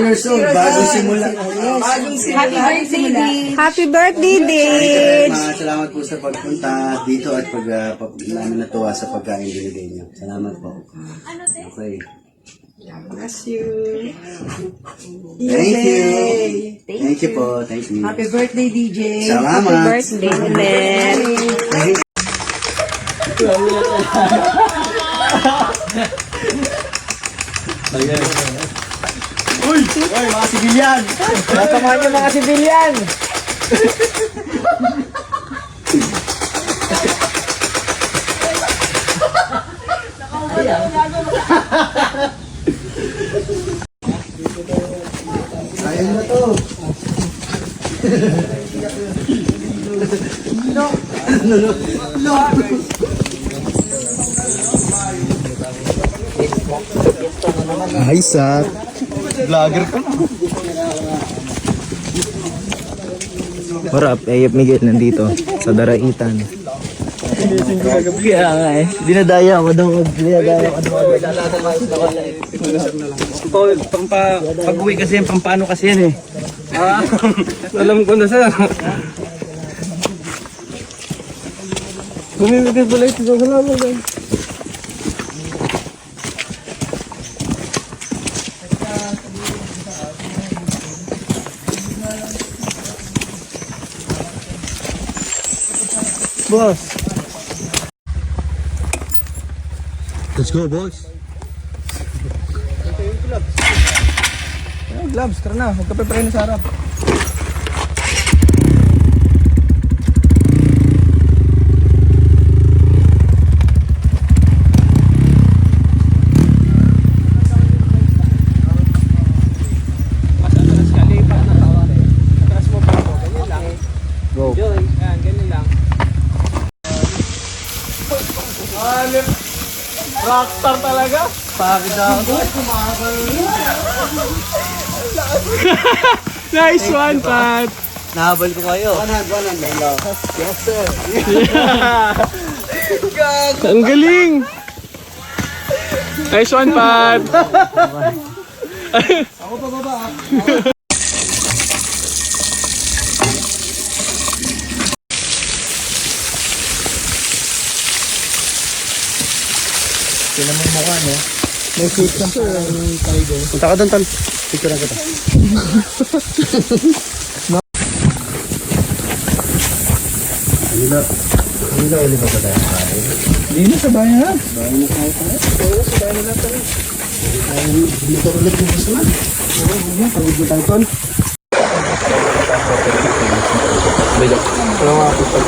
person, bagong simula. Happy birthday. Happy birthday, Dave! Salamat po sa pagpunta dito at namin natuwa sa pagkain binigay niyo. Salamat po. Okay. Bless you. Thank you. Thank you po. Thank you. Happy birthday, DJ. Salamat. Happy birthday, ulit! Uy, mga sibilyan! Tatamaan niyo mga sibilyan! Ayun na to. Ay, sa vlogger ka na. Harap, Ayop Miguel nandito sa Daraitan. Kaya nga eh. Dinadaya ako daw. Dinadaya ako daw. Pag-uwi kasi yung pampano kasi yan eh. Alam ko na sir. Bumibigay pala ito. Salamat guys. Boss. Let's go, boys. Gloves, tara na. Magkape-pre na sa harap. Go. Yan, ganyan lang. Rockstar talaga? Bakit ako? Nice one, Pat! Nahabol ko kayo. Yes, sir. Ang galing! Nice one, Pat! Ako pa baba. Sila mo mukha, no? May sweet ka. Punta ka doon, Tal. Picture na kita. Kanila ulit ba tayo kain? Hindi na sa bayan ha? Bayan na tayo tayo. Oo, sa bayan na lang tayo. Dito ulit yung gusto na. Oo, pagod mo tayo, Tol. Wala mga puso.